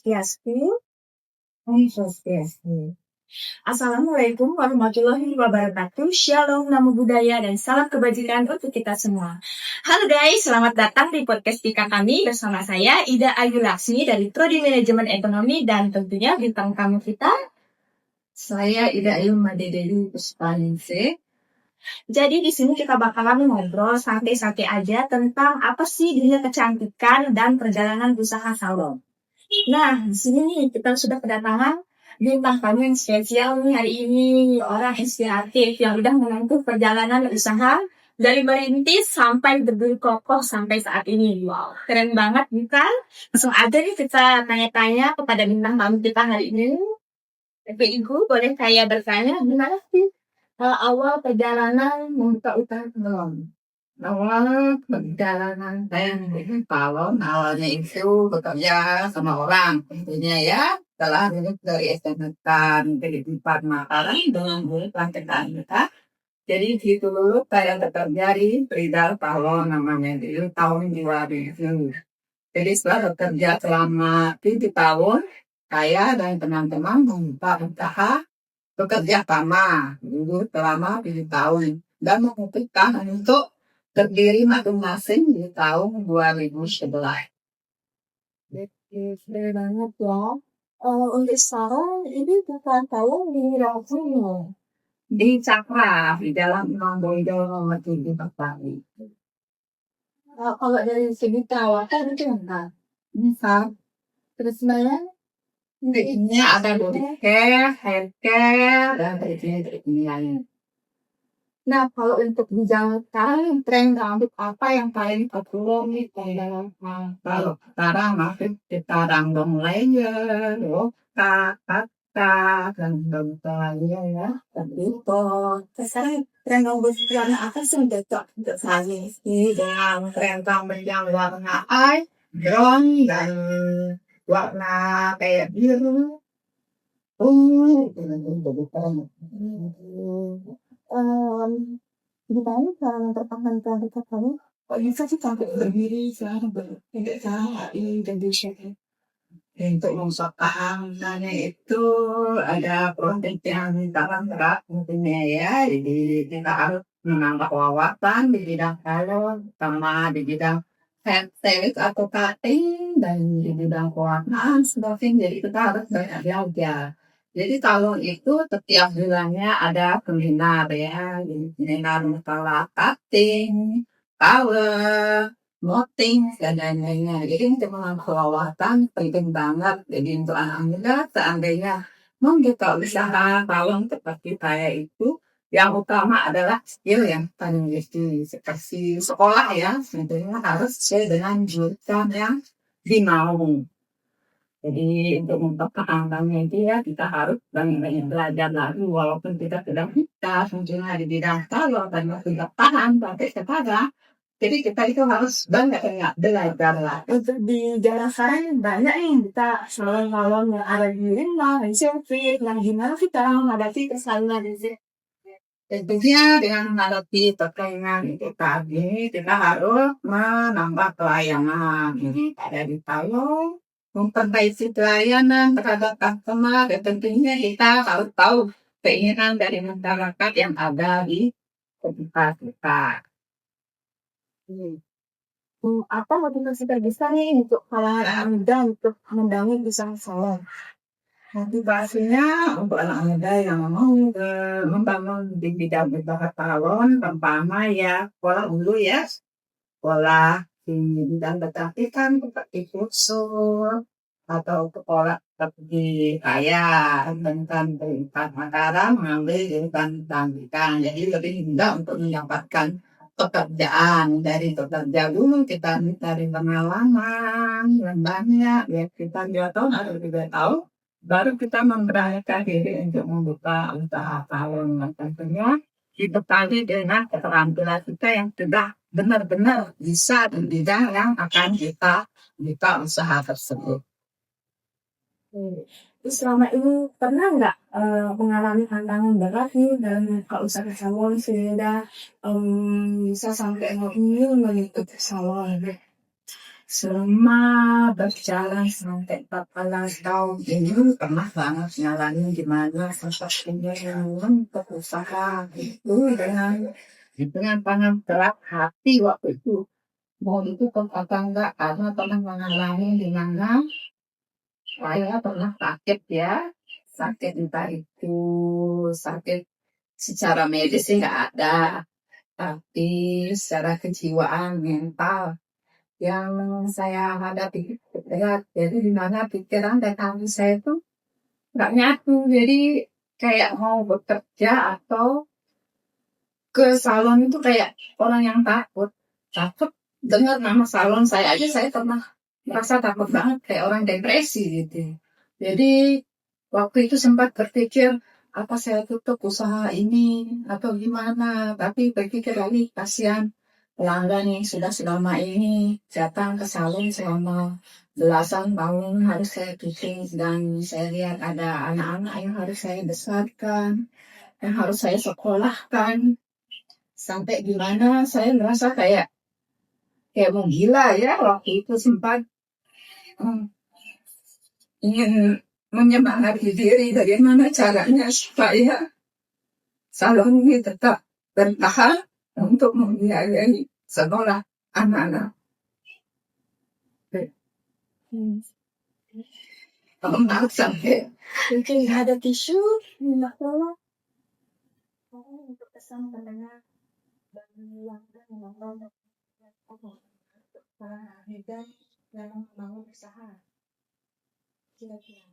Swastiastu. Om Swastiastu. Assalamualaikum warahmatullahi wabarakatuh. Shalom, namo buddhaya, dan salam kebajikan untuk kita semua. Halo guys, selamat datang di podcast Tika kami bersama saya Ida Ayu Laksmi dari Prodi Manajemen Ekonomi, dan tentunya bintang tamu kita saya Ida Ayu Madedewi Puspaningsih. Jadi di sini kita bakalan ngobrol santai-santai aja tentang apa sih dunia kecantikan dan perjalanan usaha salon. Nah, di sini nih kita sudah kedatangan bintang tamu yang spesial nih hari ini, orang inspiratif yang udah menempuh perjalanan usaha dari merintis sampai berdiri kokoh sampai saat ini. Wow, keren banget bukan? Langsung aja nih kita tanya-tanya kepada bintang tamu kita hari ini. Tapi Ibu, boleh saya bertanya gimana sih awal perjalanan membuka usaha salon? Awal perjalanan saya menjadi salon, awalnya itu bekerja sama orang tentunya ya. Setelah lulus dari SMK kehidupan makanan dengan guru pelatihan kita. Jadi situ lulus saya bekerja di Rizal Salon namanya di tahun 2000. Jadi setelah bekerja selama 7 tahun, saya dan teman-teman membuka usaha bekerja sama dulu selama 7 tahun dan memutuskan untuk berdiri masing-masing di tahun 2011. Keren banget ya. Untuk sekarang ini bukan salon di Rawamangun. Di Cakra, di dalam Imam Bonjol nomor 7 Bali. Kalau dari segi perawatan itu enggak. Misal, Terus bayar? ini ada body care, hair care, dan treatment lain. Nah, kalau untuk bidang sekarang tren rambut apa yang paling populer nih Kalau sekarang masih kita random layer, kata, random layer ya, itu. Sekarang tren rambut warna apa sih yang cocok untuk saat ini? dengan tren rambut yang warna ice, brown, dan warna kayak biru. Gimana cara mempertahankan rambut kamu? Kok bisa sih sampai berdiri sekarang tidak salah ini Indonesia. Untuk mempertahankannya itu ada proses yang sangat berat mungkinnya ya. Jadi kita harus menambah wawasan di bidang salon, sama di bidang hair stylist atau cutting, dan di bidang pewarnaan smoking. Jadi kita harus banyak belajar. Jadi salon itu setiap bulannya ada seminar ya. Jadi seminar masalah cutting, color, moting, dan lain-lainnya. Jadi untuk menambah wawasan penting banget. Jadi untuk anak muda seandainya mau kita usaha salon seperti saya itu, yang utama adalah skill yang paling penting seperti sekolah ya. Tentunya harus sesuai dengan jurusan yang dimau. Jadi untuk mempertahankannya itu ya kita harus banyak belajar lagi walaupun kita sedang bisa tentunya di bidang salon dan masih bertahan sampai sekarang. Jadi kita itu harus banyak belajar lah. Untuk di daerah saya banyak nih kita salon-salon yang ada di Lima, di Sempit. Nah, gimana kita menghadapi kesalahan itu? Tentunya dengan menghadapi persaingan itu tadi kita harus menambah pelayanan. Jadi dari salon memperbaiki pelayanan terhadap customer, dan tentunya kita harus tahu keinginan dari masyarakat yang ada di sekitar kita. Apa motivasi terbesar nih untuk kalangan anak muda untuk membangun usaha salon? Motivasinya untuk anak muda yang mau membangun di bidang usaha salon, pertama ya sekolah dulu ya, sekolah di bidang kecantikan seperti kursus atau sekolah seperti saya tentang Empat Mataram mengambil jurusan kecantikan. Jadi lebih mudah untuk mendapatkan pekerjaan. Dari pekerja dulu kita mencari pengalaman yang banyak, ya kita 2 tahun atau 3 tahun, baru kita memberanikan diri untuk membuka usaha salon. Tentunya dibekali dengan keterampilan kita yang sudah benar-benar bisa di bidang yang akan kita buka usaha tersebut. Terus selama ini pernah nggak mengalami tantangan berat nih dalam membuka usaha salon sehingga bisa sampai mau ingin mengikuti salon? Selama berjalan sampai 14 tahun ini pernah banget ngalamin gimana sepertinya yang untuk usaha itu dengan tangan gerak hati waktu itu. Mau itu apa enggak karena pernah mengalami di mana saya pernah sakit ya. Sakit entah itu sakit secara medis sih nggak ada. Tapi secara kejiwaan mental yang saya hadapi berat. Jadi di mana pikiran dan hati saya itu nggak nyatu. Jadi kayak mau bekerja atau ke salon itu kayak orang yang takut. Takut dengar nama salon saya aja saya pernah merasa takut banget kayak orang depresi gitu. Jadi waktu itu sempat berpikir apa saya tutup usaha ini atau gimana. Tapi berpikir lagi kasihan pelanggan yang sudah selama ini datang ke salon selama belasan tahun harus saya tutup dan saya lihat ada anak-anak yang harus saya besarkan, yang harus saya sekolahkan sampai gimana saya merasa kayak mau gila ya waktu itu sempat ingin menyemangati diri bagaimana caranya supaya salon ini tetap bertahan untuk membiayai sekolah anak-anak. Maaf sampai Mungkin ada tisu, minta tolong. Untuk pesan pendengar bagi yang menonton para vegan yang mau usaha. Kira-kira.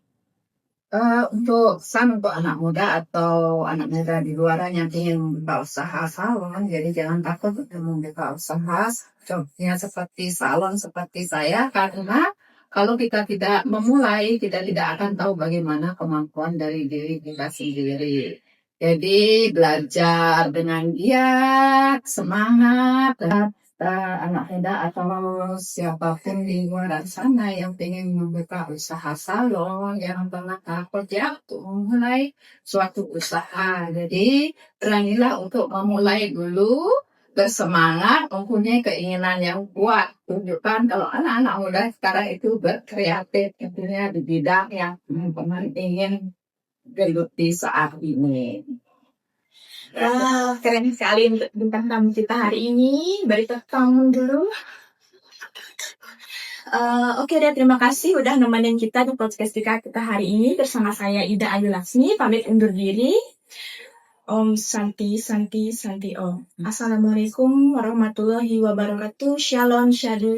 untuk pesan untuk anak muda atau anak muda di luar yang ingin membuka usaha salon, jadi jangan takut untuk membuka usaha. Contohnya seperti salon seperti saya, karena kalau kita tidak memulai, kita tidak akan tahu bagaimana kemampuan dari diri kita sendiri. Jadi belajar dengan giat, semangat, dan anak muda atau siapapun di luar sana yang ingin membuka usaha salon, jangan pernah takut ya untuk memulai suatu usaha. Jadi beranilah untuk memulai dulu, bersemangat, mempunyai keinginan yang kuat. Tunjukkan kalau anak-anak muda sekarang itu berkreatif, tentunya di bidang yang teman-teman ingin geluti saat ini. Wah, keren sekali untuk bintang tamu kita hari ini. Beri tepuk tangan dulu. Oke deh, terima kasih udah nemenin kita di podcast kita hari ini bersama saya Ida Ayu Laksmi, pamit undur diri. Om Santi Om. Assalamualaikum warahmatullahi wabarakatuh. Shalom, syadu.